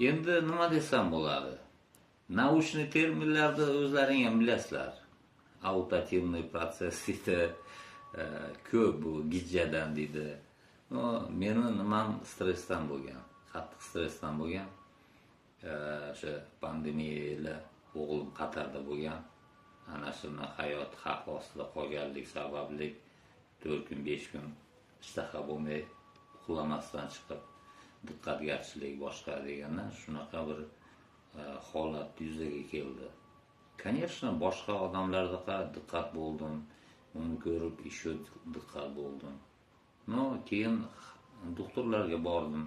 Endi nima desam bo'ladi? Naучный terminlarni o'zlaring ham bilasizlar. Autoativniy protsess deydi, ko'p bu gijjadan deydi. Meni nimam stressdan bo'lgan, qattiq stressdan bo'lgan. O'sha pandemiya o'g'lim Qatarda bo'lgan. Ana shuni hayot xavf ostida qolganlik sababli 4 kun 5 kun ishtaha bo'lmay uxlamasdan chiqib diqqatgarchilik boshqa deganda shunaqa bir holat yuzaga keldi. Конечно, boshqa odamlarga diqqat bo'ldim, uni ko'rib еще diqqat bo'ldim. Keyin doktorlarga bordim.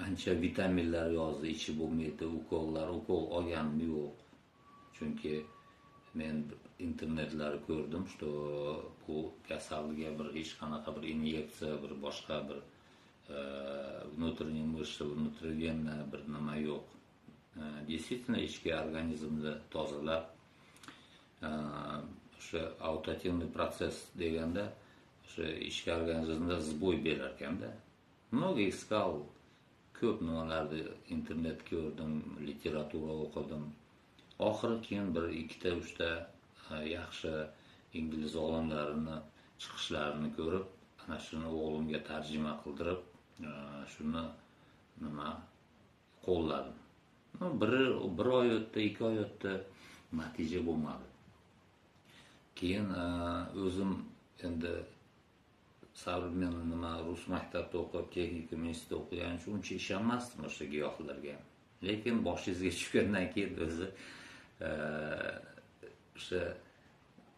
Ancha vitaminlar yozdi, ichi bo'lmaydi, ukol olganim yo'q. Chunki men internetlarda ko'rdim, что bu kasallikka bir hech qanaqa bir inyeksiya, bir boshqa bir внутренний мышцы, внутривенная bir nima yo'q. Действительно ichki organizmni tozalab, o'sha autoativniy protsess deganda o'sha ichki organizmda sboy berar ekanda. Много искал, ko'p nimalarni internet ko'rdim, literatura o'qidim. Oxiri keyin bir ikkita uchta yaxshi ingliz olimlarini chiqishlarini ko'rib, ana shuni o'g'limga tarjima qildirib, shuni nima qo'lladim. Bir oy o'tdi, 2 oy o'tdi, natija bo'lmadi. Keyin o'zim endi современный rus maktabida o'qib, texnika institutida o'qiganim uchun uncha ishonmasdim o'sha giyohlarga. Lekin boshingizga tushgandan keyin o'zi o'sha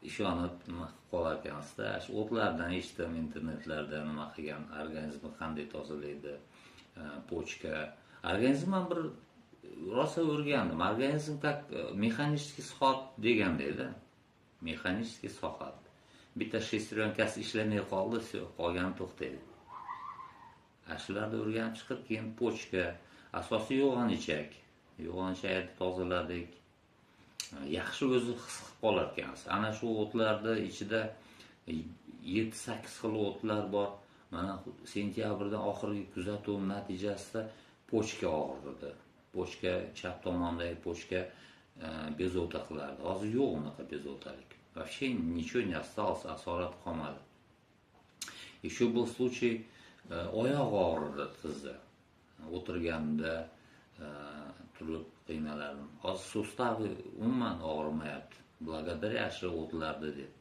ishonib nima qilib qolar ekansizda. Shu o'tlardan eshitdim, internetlarda nima qilgan, organizmni qanday tozalaydi, pochka. Organizm ham bir rosa o'rgandim. Organizm как mexanический soat degandayda. Mexanический soat. Bitta shestronkasi ishlamay qoldi, qolgani to'xtaydi. Shularni o'rganib chiqib, keyin pochka, asosiy yo'g'on-ichakni tozaladik. Yaxshi o'zi his qilib qolar ekansiz. Ana shu o'tlarda ichida 7-8 xil o'tlar bor. Mana sentyabrdan oxirgi kuzatuv natijasida pochka og'ridi. Pochka, chap tomondagi pochka bezovta qilardi. Hozir yo'q unaqa bezovtalik. Вообще ничего не осталось, asorat qolmadi. Еще был случай, oyoq og'ridi tizza. O'tirganda turib qiynalardim. Hozir sustavi umuman og'rimayapti. Благодаря shu o'tlarga deb.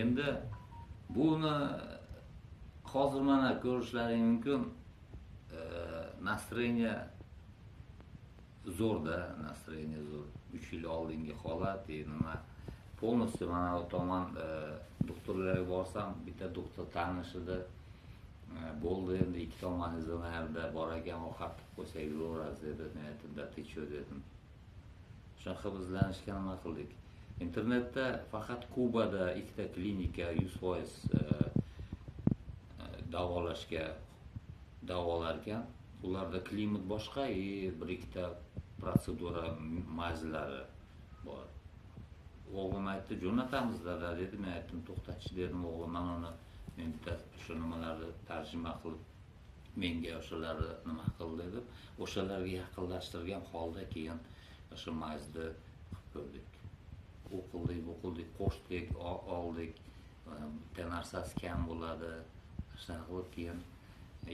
Endi buni hozir mana ko'rishlaring mumkin. Настроение zo'rda, настроение zo'r. 3 yil oldingi holat, nima полностью mana bu tomon doktorlarga borsam, bitta doktor tanishida bo'ldi, endi ikki tomoningizni narda bor ekan, o'qatib qo'ysak bo'lardi dedi. Men aytdim, "Da ты что?" dedim. Shunaqa bizlanishga nima qildik? Internetda faqat Kubada ikkita klinika 100% davolar ekan. Ularda klimat boshqa, bir ikkita protsedura mazlari bor. O'g'lim aytdi, "Jo'natamiz dada" dedi. Men aytdim, "To'xtatchi" dedim, o'g'lim, "Men uni menda shu nimalarni tarjima qilib, menga o'shalarni nima qil" dedim. O'shalarga yaqinlashtirgan holda keyin o'sha mazni qilib ko'rdik. O'qildik, qo'shdik, oldik. Bitta narsasi kam bo'ladi. Shunaqa qilib keyin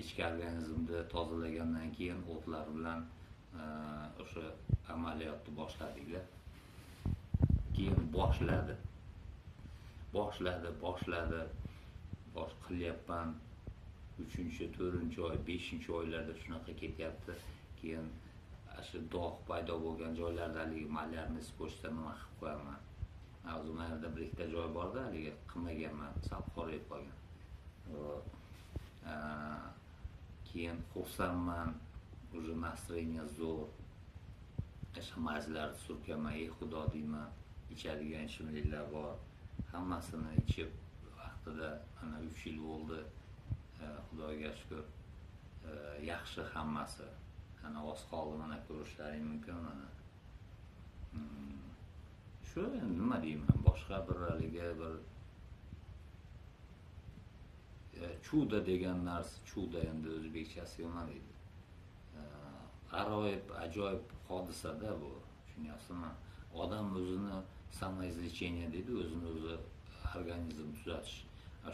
ichki organizmni tozalagandan keyin o'tlar bilan o'sha amaliyotni boshladik-da. Keyin boshladi. Qilyapman. 3-4 oy, 5-oylarda shunaqa ketyapti. Keyin shu dog' paydo bo'lgan joylarda haligi malyarniy pochta nima qilib qo'yaman. Hozir mana bir ikkita joy borda, haligi qilmaganman, sal qorayib qolgan. Keyin xursandman, уже настроение zo'r. Mazlarni surkaman, xudo deyman, ichadigan ichimliklar bor. Hammasini ichib vaqtida mana 3 yil bo'ldi. Xudoga shukr. Yaxshi hammasi. Ana oz qoldi, mana ko'rishlaring mumkin mana. Shu nima deyman, boshqa bir haligi bir chuda degan narsa, chuda endi o'zbekchasi nima deydi? G'aroyib, ajoyib hodisada bu, tushunyapsizmi? Odam o'zini samoizlechение deydi, o'zini o'zi organizm tuzatish.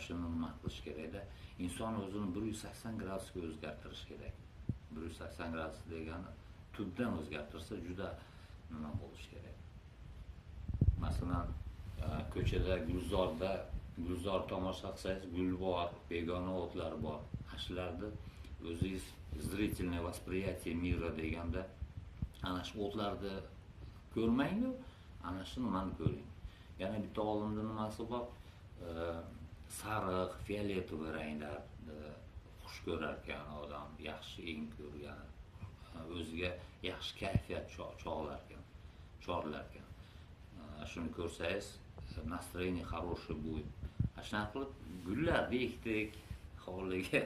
Shuni nima qilish kerakda? Inson o'zini 180 gradusga o'zgartirish kerak. 180 gradus degani tubdan o'zgartirsa juda nima bo'lish kerak. Masalan, ko'chada gulzor tomosha qilsangiz, gul bor, begona o'tlar bor. Shularni o'zingiz зрительное восприятие мира deganda ana shu o'tlarni ko'rmang-ku, ana shu nimani ko'ring. Yana bitta olimda nimasi bor? Sariq, fioletovoy ranglarni xush ko'rar ekan odam, yaxshi eng ko'rgan, o'ziga yaxshi kayfiyat chorlar ekan. Shuni ko'rsangiz, настроение хороший будет. Shunaqa qilib gullarni ekdik, hovliga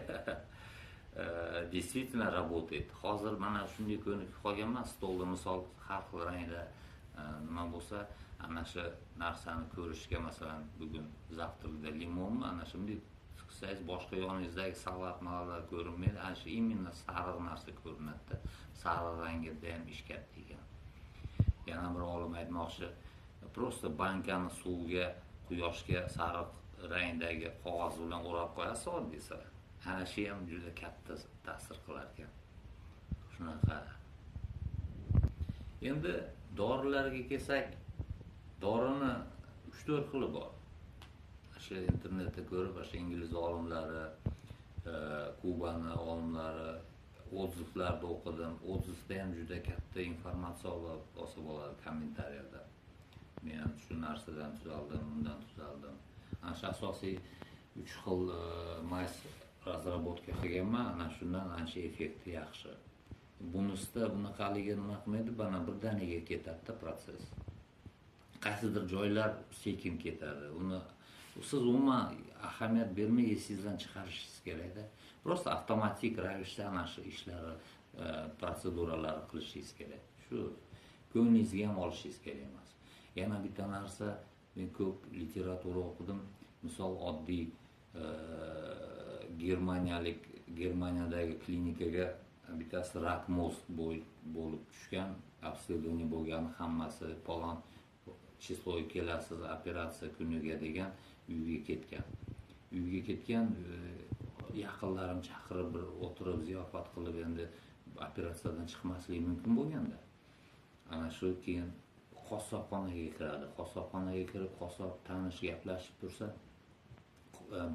действительно работает. Hozir mana shunday ko'nikib qolganman, stolda misol har xil rangda nima bo'lsa, ana shu narsani ko'rishga, masalan, bugun zavtrda limonmi, ana shunday qilsangiz boshqa yoningizdagi salat-malalar ko'rinmaydi, ana shu именно sariq narsa ko'rinadi. Sariq rangda ham ish katta ekan. Yana bir olim aytmoqchi, просто bankani suvga, quyoshga sariq rangdagi qog'oz bilan o'rab qo'yasiz desa, ana shu ham juda katta ta'sir qilar ekan. Shunaqa. Endi dorilarga kelsak, dorini 3-4 xili bor. Shu internetda ko'rib, shu ingliz olimlari, Kubani olimlari, odzivlarni o'qidim. Odzivda ham juda katta informatsiya olsa bo'ladi kommentariyada. Men shu narsadan tuzaldim, bundan tuzaldim. Ana shu asosiy 3 xil mays razrabotka qilganman, ana shundan ancha effekti yaxshi. Bunisida bunaqaligi nima qilmaydi, bana birdaniga ketadi proses. Qaysidir joylar sekin ketadi. Uni siz umuman ahamiyat bermay esingizdan chiqarishingiz kerakda. Просто avtomatik ravishda ana shu ishlarni, protseduralarni qilishingiz kerak. Shu ko'nglingizga ham olishingiz kerak emas. Yana bitta narsa, men ko'p literatura o'qidim. Misol oddiy Germaniyadagi klinikaga bittasi rak mozg bo'lib tushgan, obsedioniya bo'lgani, hammasi palon chisloga kelasiz, operatsiya kuniga degan uyga ketgan, yaqinlarim chaqirib bir o'tirib ziyofat qilib, endi operatsiyadan chiqmaslik mumkin bo'lganda, ana shu keyin qassobxonaga kiradi. Qassobxonaga kirib, qassob tanish gaplashib tursa,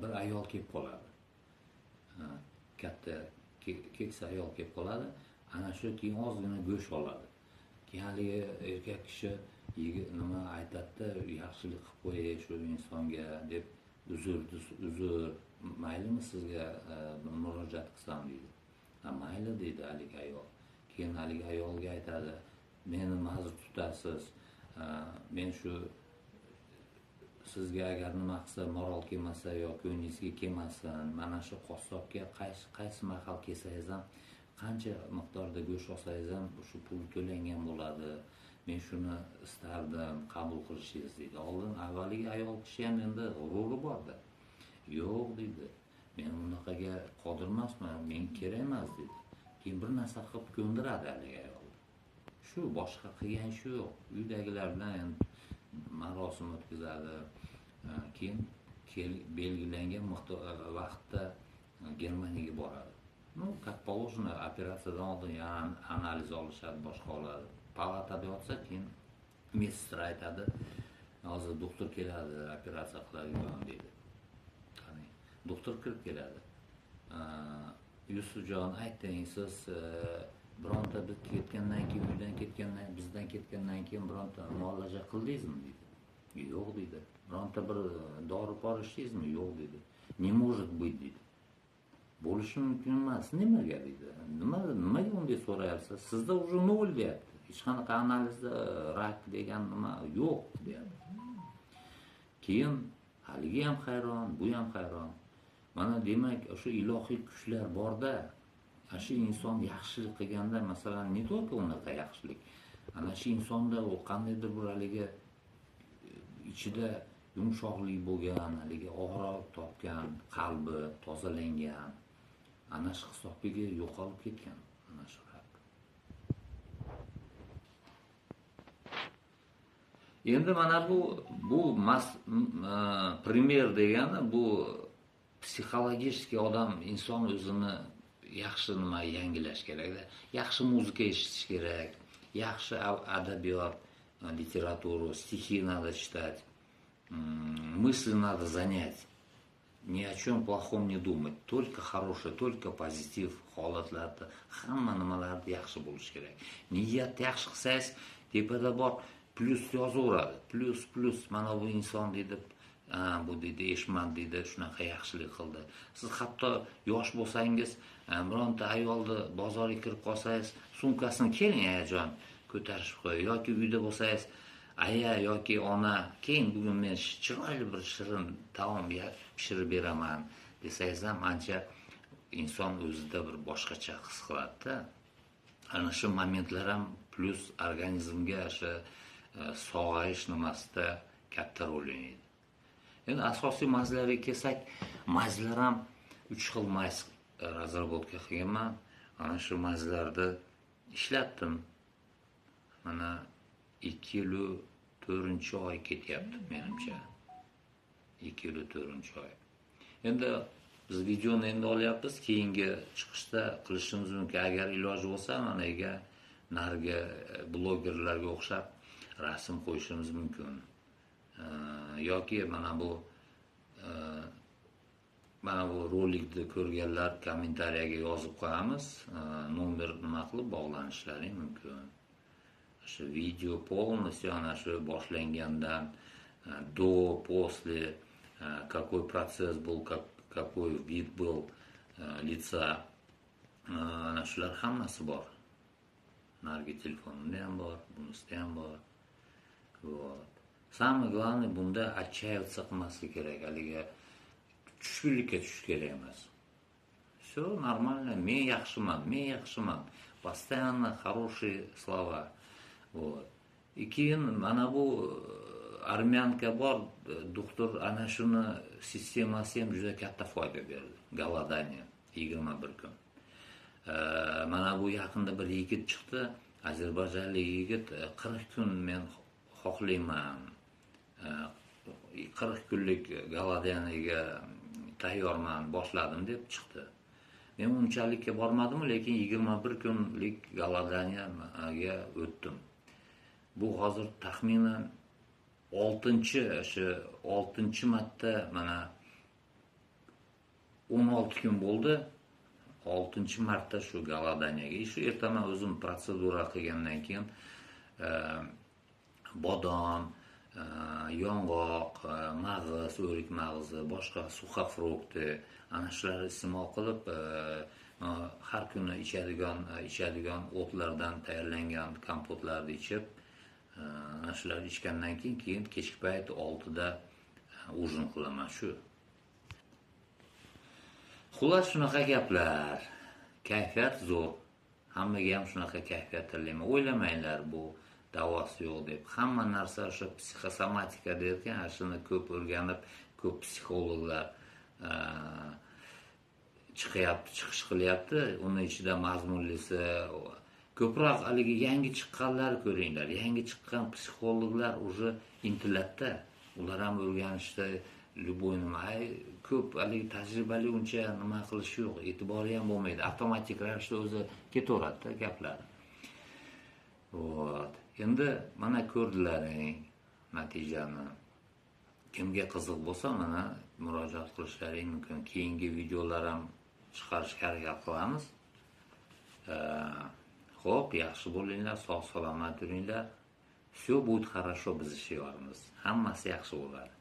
bir ayol kelib qoladi. Katta keksa ayol kelib qoladi. Ana shu keyin ozgina go'sht oladi. Keyin haligi erkak kishi nima aytadi-da, yaxshilik qilib qo'yay shu insonga deb, uzr, maylimi sizga murojaat qilsam deydi. Mayli deydi haligi ayol. Keyin haligi ayolga aytadi, meni ma'zur tutasiz, men shu sizga agar nima qilsa, moral kelmasa yoki ko'nglingizga kelmasin, mana shu qassobga qaysi mahal kelsangiz ham, qancha miqdorda go'sht olsangiz ham shu pul to'langan bo'ladi. Men shuni istardim qabul qilishingiz deydi. Oldin avvaliga ayol kishi ham endi g'ururi borda. Yo'q deydi, men bunaqaga qodir emasman, men kerak emas deydi. Keyin bir narsa qilib ko'ndiradi haligi ayol. Shu boshqa qilgan ishi yo'q. Uydagilar bilan marosim o'tkazadi. Keyin belgilangan vaqtda Germaniyaga boradi. Как положено, operatsiyadan oldin analiz olishadi, boshqa oladi. Palatada yotsa, keyin medsestra aytadi, hozir doktor keladi, operatsiya qiladigan deydi. Qani, doktor kirib keladi. Yusufjon, ayting, siz bironta bizdan ketgandan keyin bironta muolaja qildingizmi deydi. Yo'q deydi. Bironta bir dori ko'rishdingizmi? Yo'q deydi. Не может быть deydi. Bo'lishi mumkin emas. Nimaga deydi? Nimaga unday so'rayapsiz? Sizda уже 0 deyapti. Hech qanaqa analizda rak degan nima yo'q deyapti. Keyin haligi ham hayron, bu ham hayron. Mana demak, o'sha ilohiy kuchlar borda, shu inson yaxshilik qilganda, masalan, ne только unaqa yaxshilik. Ana shu insonda u qandaydir bir haligi ichida yumshoqlik bo'lgan, haligi og'riq topgan, qalbi tozalangan, ana shu hisobiga yo'qolib ketgan ana shu haq. Endi mana bu primer degani bu psixologik odam inson o'zini yaxshi nima yangilash kerakda, yaxshi muzika eshitish kerak, yaxshi adabiyot, литературу, стихи надо читать, мысли надо занять, ни о чем плохом не думать, только хорошее, только позитив holatlarda hamma nimalarda yaxshi bo'lish kerak. Niyat yaxshi qilsangiz, tepada bor plus yozaveradi. Plus mana bu inson deydi, bu deydi eshman deydi, shunaqa yaxshilik qildi. Siz hatto yosh bo'lsangiz, bironta ayolni bozorga kirib qolsangiz, sumkasini keling ayajon ko'tarishib qo'y, yoki uyda bo'lsangiz, aya yoki ona, keyin bugun men chiroyli bir shirin taom pishirib beraman desangiz ham ancha inson o'zida bir boshqacha his qiladi-da. Ana shu momentlar ham plus organizmga o'sha sog'ayish nimasida katta rol o'ynaydi. Endi asosiy mazlarga kelsak, mazlar ham 3 xil maz razrabotka qilganman. Ana shu mazlarni ishlatdim. Mana 2-4-oy ketyapti menimcha. 2-4-oy. Endi biz videoni endi olyapmiz, keyingi chiqishda qilishimiz mumkin. Agar iloji bo'lsa, mana narigi blogerlarga o'xshab rasm qo'yishimiz mumkin. Yoki mana bu rolikni ko'rganlar kommentariyaga yozib qo'yamiz. Nomer nima qilib bog'lanishlari mumkin. Shu video полностью ana shu boshlangandan до, после, какой процесс был, какой вид был лица, ana shular hammasi bor. Narigi telefonimda ham bor, bunisida ham bor. Вот. Самое главное, bunda отчаиваться qilmaslik kerak, haligi tushkunlikka tushish kerak emas. Все нормально, men yaxshiman. Постоянно хорошие слова. Вот. Keyin mana bu armyanka bor, doktor ana shuni sistemasi ham juda katta foyda berdi. Голодание 21 kun. Mana bu yaqinda bir yigit chiqdi, ozarbayjonlik yigit, 40 kun men xohlayman, 40 kunlik голоданиеga tayyorman, boshladim deb chiqdi. Men unchalikka bormadim, lekin 21 kunlik голоданиеga o'tdim. Bu hozir taxminan 6 marta mana 16 kun bo'ldi. 6 marta shu голоданиеga. Shu ertaman o'zim protsedura qilgandan keyin bodom, yong'oq, mag'iz, o'rik mag'izi, boshqa suxafrukti, ana shularni iste'mol qilib, har kuni ichadigan o'tlardan tayyorlangan kompotlarni ichib, ana shularni ichgandan keyin kechki payt 6 da ujin qilaman shu. Xullas shunaqa gaplar. Kayfiyat zo'r. Hammaga ham shunaqa kayfiyat tilayman. O'ylamanglar bu davosi yo'q deb. Hamma narsa o'sha psixosomatika derkan, shuni ko'p o'rganib, ko'p psixologlar chiqish qilyapti. Uning ichida mazmunlisi ko'proq haligi yangi chiqqanlar ko'ringlar. Yangi chiqqan psixologlar уже intilatda. Ular ham o'rganishda любой nima ko'p haligi tajribali uncha nima qilish yo'q, e'tibori ham bo'lmaydi. Avtomatik ravishda o'zi ketaveradi gaplar. Вот. Endi mana ko'rdilaring natijani. Kimga qiziq bo'lsa, mana murojaat qilishlaring mumkin. Keyingi videolar ham chiqarishga harakat qilamiz. Xo'p, yaxshi bo'linglar, sog' salomat yuringlar. Все будет хорошо biz ishlayapmiz. Hammasi yaxshi bo'ladi.